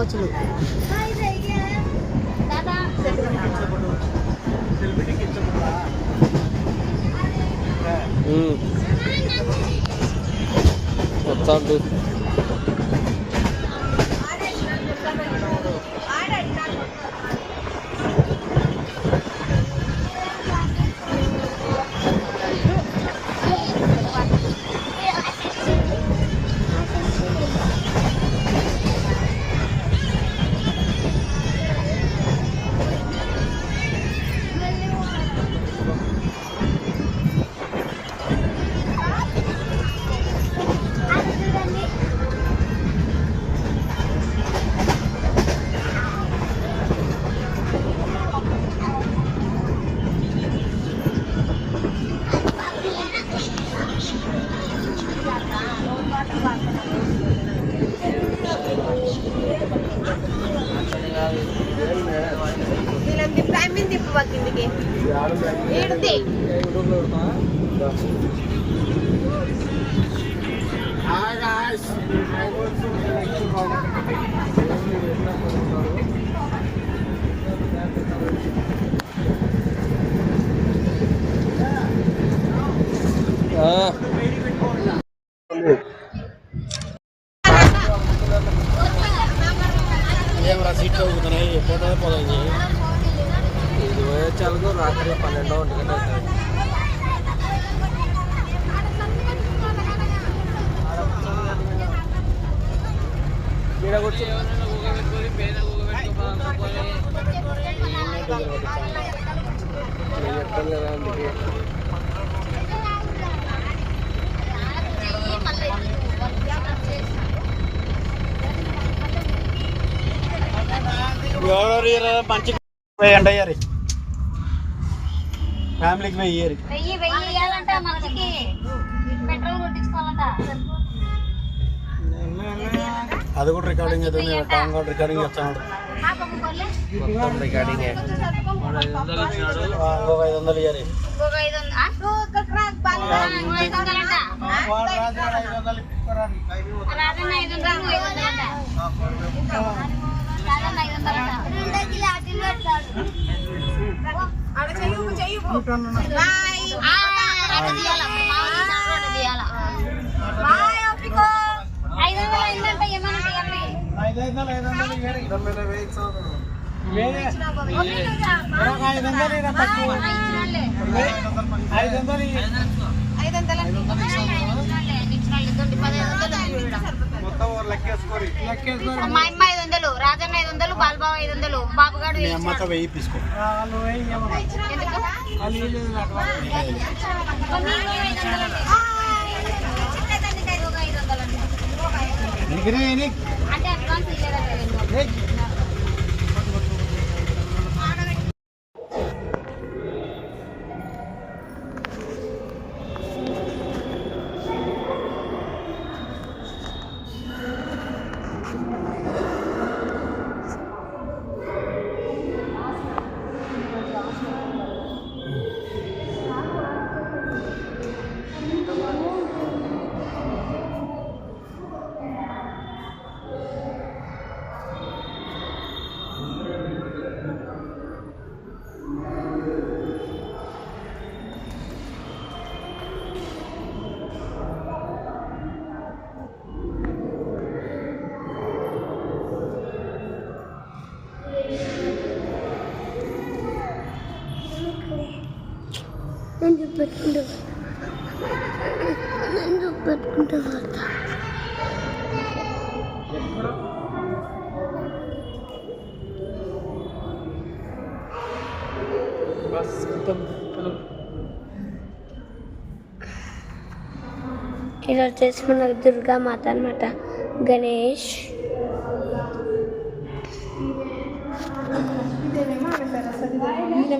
వచ్చలేదు వస్తాడు. సీట్లో అవుతున్నాయి ఎప్పుడో పోయింది. ఇది వచ్చాలకు రాత్రి 12 గంటలు అవుతుంది. ఇక్కడ కూర్చో అందుకే మంచి వేయండి అయ్యారు ఫ్యామిలీకి వెయ్యారు అది కూడా రికార్డింగ్ అవుతుంది. టాంగ్ కూడా రికార్డింగ్ చేస్తాడు. రికార్డింగ్ 500 ఇయ్యారు. మా అమ్మ 500, రాజన్న 500, బాలబాబు 500, బాబుగాడు తీసుకో. అంటే అడ్వాన్స్ ఇయ్యారు. పెట్టుకుంటా ఇది వచ్చేసి మన దుర్గామాత అన్నమాట. గణేష్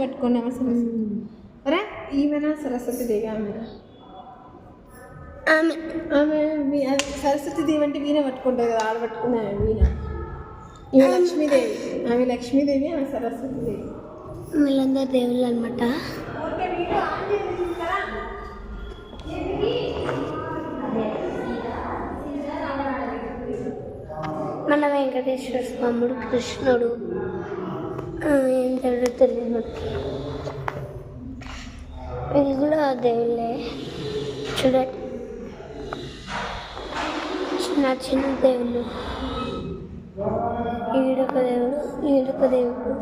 పెట్టుకున్నాము. అరే ఈమెనా సరస్వతి దేవి? ఆమె సరస్వతి దేవి అంటే వీణ పట్టుకుంటుంది కదా, ఆడ పట్టుకున్నా వీణ. ఈమె లక్ష్మీదేవి, ఆమె లక్ష్మీదేవి, ఆమె సరస్వతి దేవి. వీళ్ళందరూ దేవుళ్ళు అనమాట. మన వెంకట వెంకటేశ్వర స్వాముడు, కృష్ణుడు, ఏం తెలియదు మనకి. ఇది కూడా దేవుళ్ళే చూడండి, చిన్న చిన్న దేవుళ్ళు. ఈడొక దేవుడు, ఈడొక దేవుడు.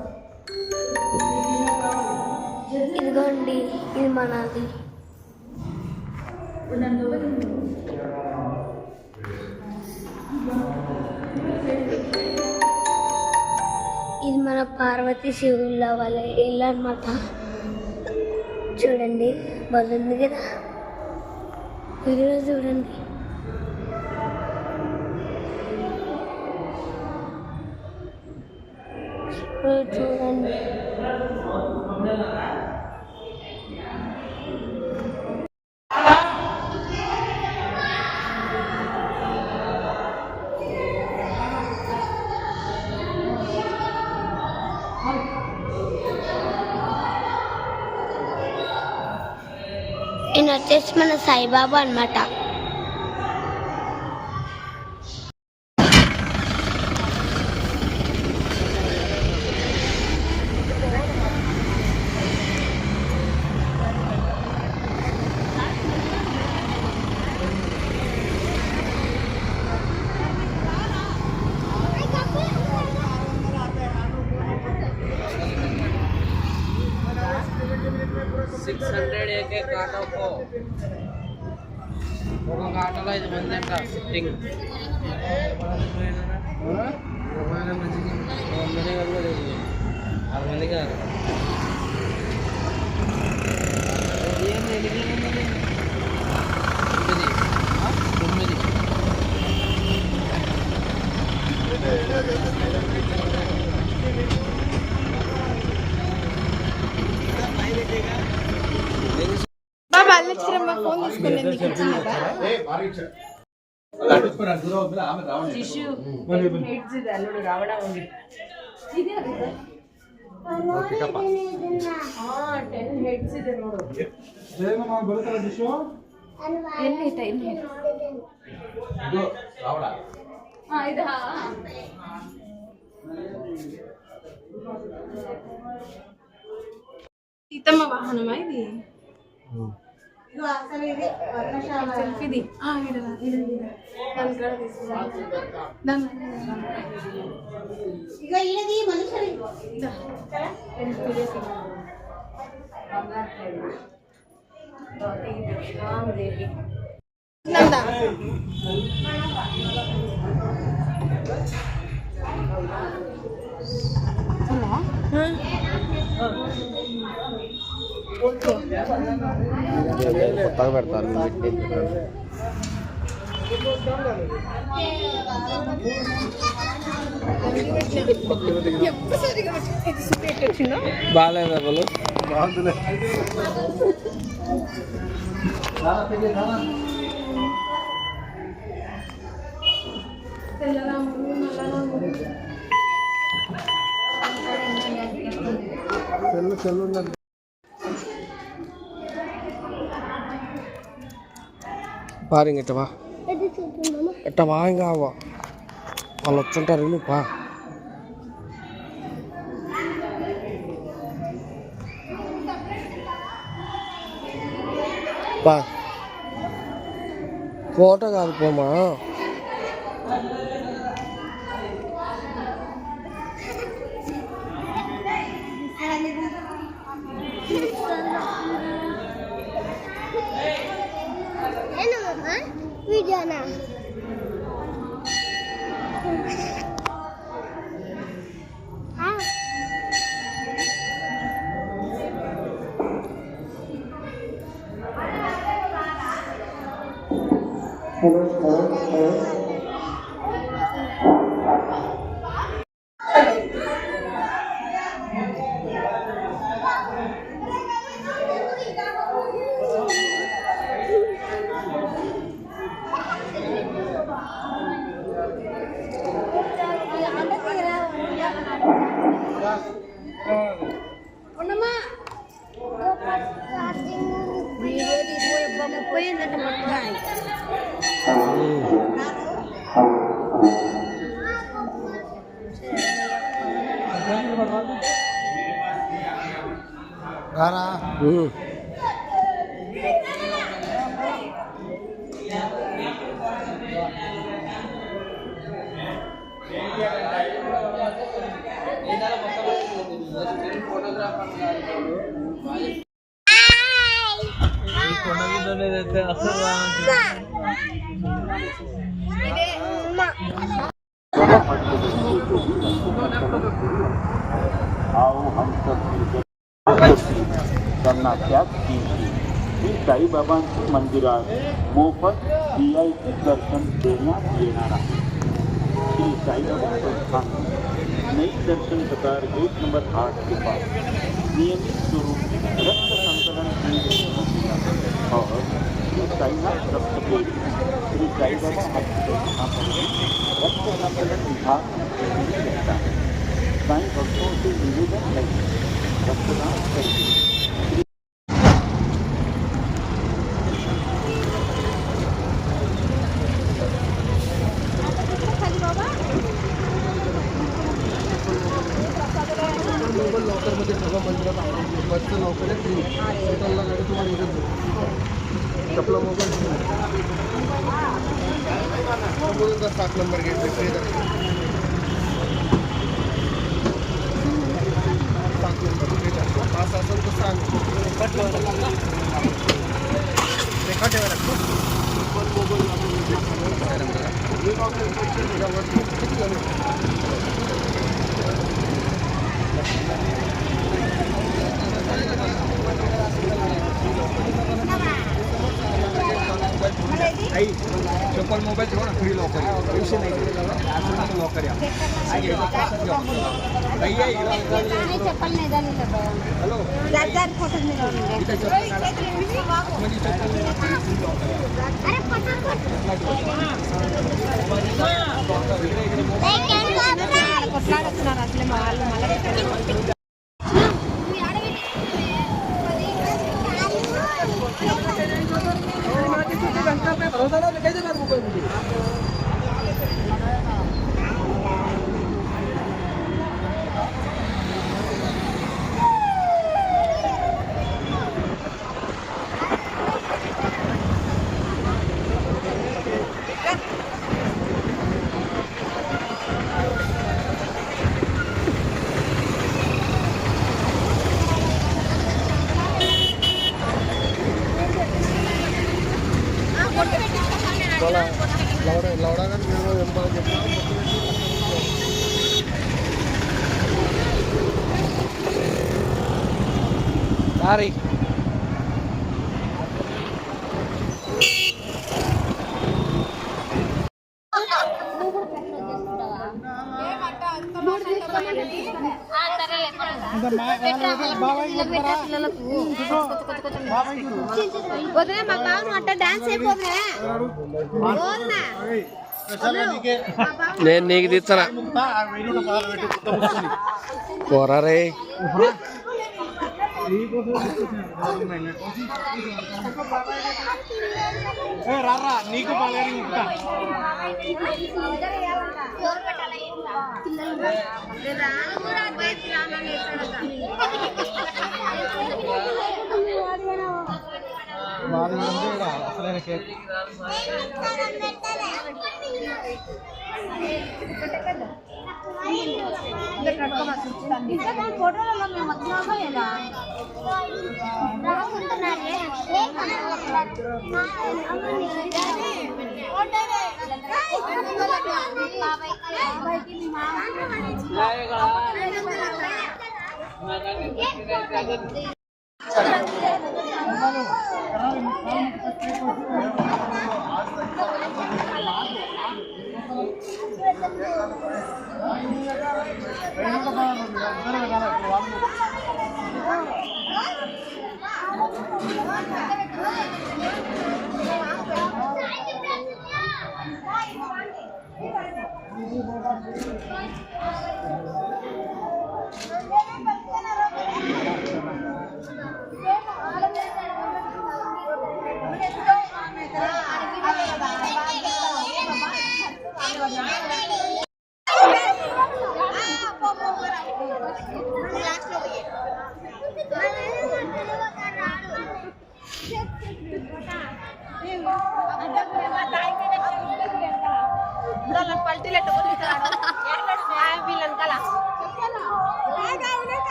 ఇదిగోండి, ఇది మనది. ఇది మన పార్వతీ శివుల వాళ్ళ ఇల్లు అన్నమాట. చూడండి, బాగుంది కదా, వీడియో చూడండి. చూడండి, ఈయన వచ్చేసి మన సాయిబాబా అన్నమాట. एक काटो को ఒక కాటలో 5 మంది అంట సిట్టింగ్. మంది కాదు. ఫోన్ సీతమ్మ వాహనమా ఇది? సెల్ఫీది కొత్తగా పెడతారు. బాగాలేదా వాళ్ళు? బాగుంది. పారింగ్ ఎట్టవా ఎట్టవా ఇంకా వాళ్ళు వచ్చుంటారు. నువ్వు పా పా ఫోటో కాదు పోమా. వీడియోనా వీడియో తీసుకో పోయిందంటే మొత్తం आओ हम सब करना त्याग कीजिए. श्री साईबाबांचे मंदिरात मोफत VIP दर्शन देण्यात येणार आहे. श्री साईबाबा संस्थान नई दर्शन कतार 1 नंबर 8 के पास नियमित स्वरूप रक्त संकलन केंद्र और श्री साईनाथ रक्तपेढी श्री साईबाबा हॉस्पिटल रक्त संकलन विभाग रहता है. साईं भक्तों से निवेदन है रक्तदान करिए. लॉकरमध्ये सगळं मंदिरात बसचं लॉकर आहे फ्री. हॉस्पिटलला गाडी तुम्हाला इथं आपला mobile 7 number get free. 7 number get असं असेल तर सांग. रेखा ठेवा लागतो आई चप्पल मोबाईल ठेवा ना. फ्री लॉकर पैसे नाही लॉकर या चप्पल नाही हॅलो फोटो కొట్లాడుతున్నారు అసలే మా వాళ్ళు లౌడగా మేము ఏం బాగా చెప్తాం. సారీ వదిలే మా బాబు అట్ట డాన్స్ అయిపోతున్నా. నేను నీకు తీస్తానా పోరా రే. రారా నీకు అసలైన కేక్ ఫోటోలలో మేము వచ్చినామా లేదా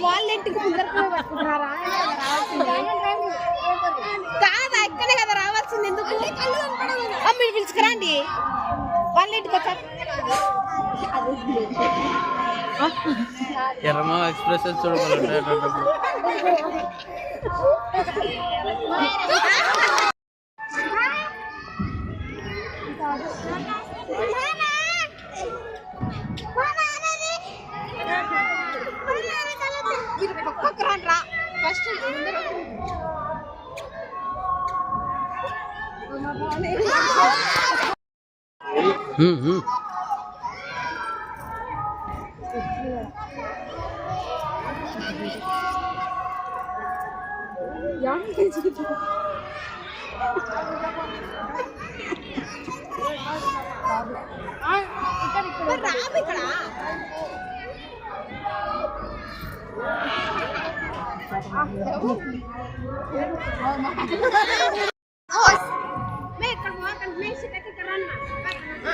వాళ్ళ ఇంటికి పట్టుకుంటారా కాదా ఇక్కడే కదా రావాల్సింది ఎందుకు మీరు పిలుచుకురండి వాళ్ళ ఇంటికి వచ్చారు ఎర్రమా ఎక్స్ప్రెస్ చూడగలరు పక్కకు రా ఫస్ట్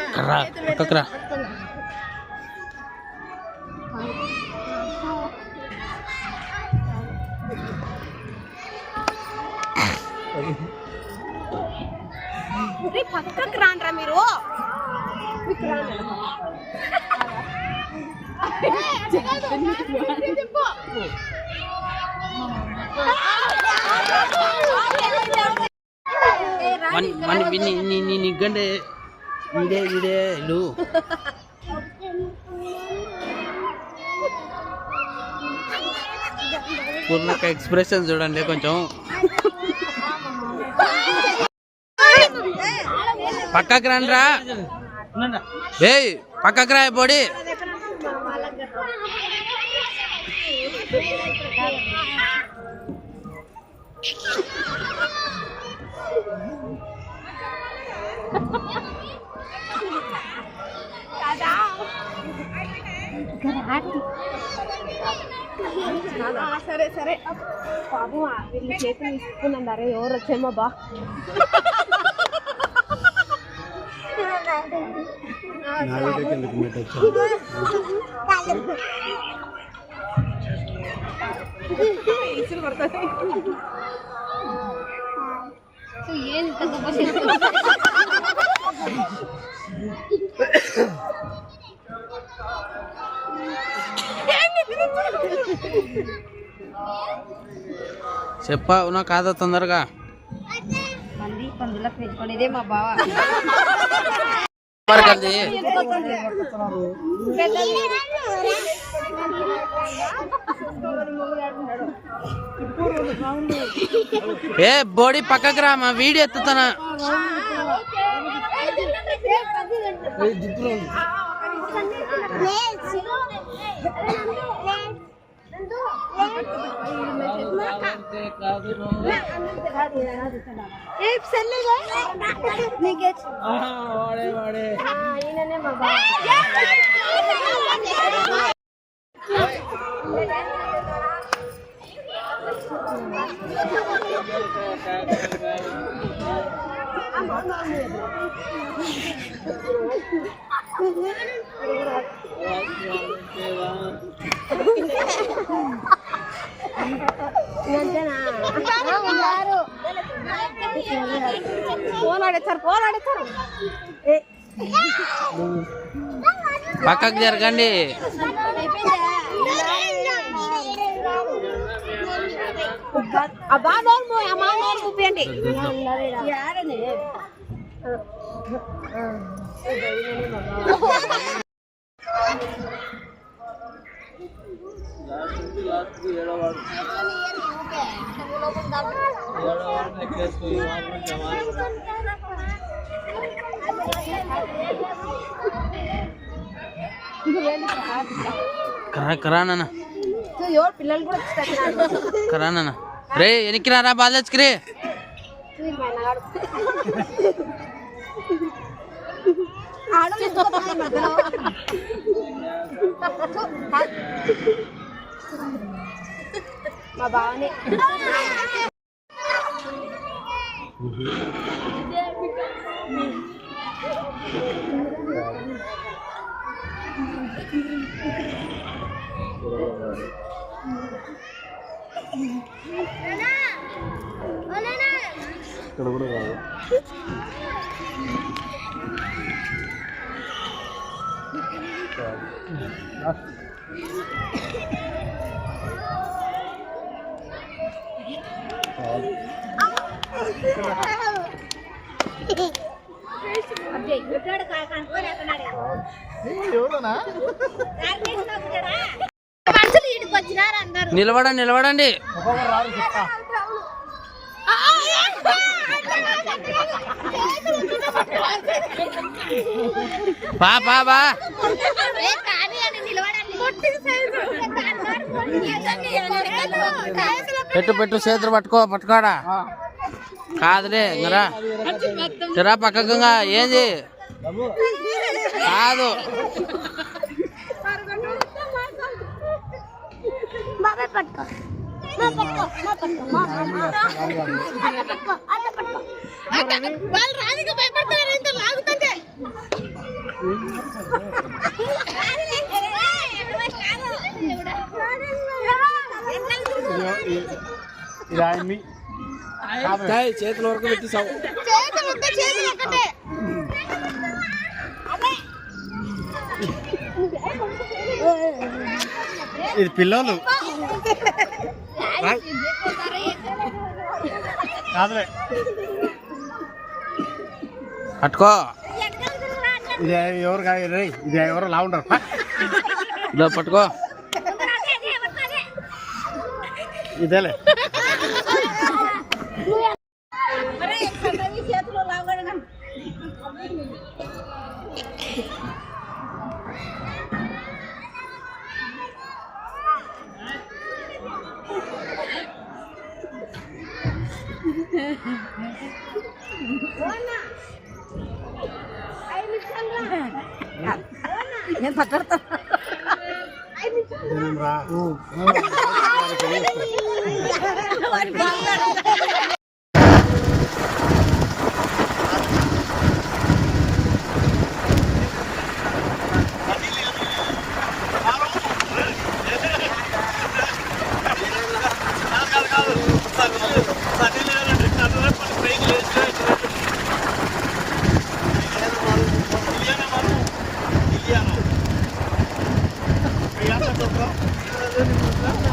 ఇక్కడ పక్కరా పక్కకు రాండ్రా మీరు నిగ్గండే ఇడే ఇడే ఇడు పూర్ణక్క ఎక్స్ప్రెషన్ చూడండి కొంచెం పక్కకు రండిరా ఏయ్ పక్కకు రా బోడి సరే సరే బాబు వీళ్ళ చేతులు తీసుకున్నారే ఎవరు వచ్చేమో బా ఏం చెప్పా కాదా తొందరగా పందులకు పెంచుకోండి ఇదే మా బావ ఏ బోడి పక్కకు రా మా వీడియో ఎత్తుతానా పక్కకు జరగండి అబ్బా నోరు అమ్మా నోరు చూపించండి కరానా పిల్లలు కూడా కరానా రే ఎనికి రారా బాధకి రే మా బావనే ఇక్కడ కూడా కాదు. ఎవరన్నా నిలబడండి. బా పెట్టు చేతులు పట్టుకోడా కాదులే ఇంకరా జరా పక్కగా ఏంది కాదు. చేతుల వరకు పెట్టిసావు. ఇది పిల్లలు కాదులే. పట్టుకో. ఇది ఎవరు కాదు, ఇది ఎవరు లా ఉంటారు. పట్టుకో. ఇదేలే నేను పక్కడతా. Gracias.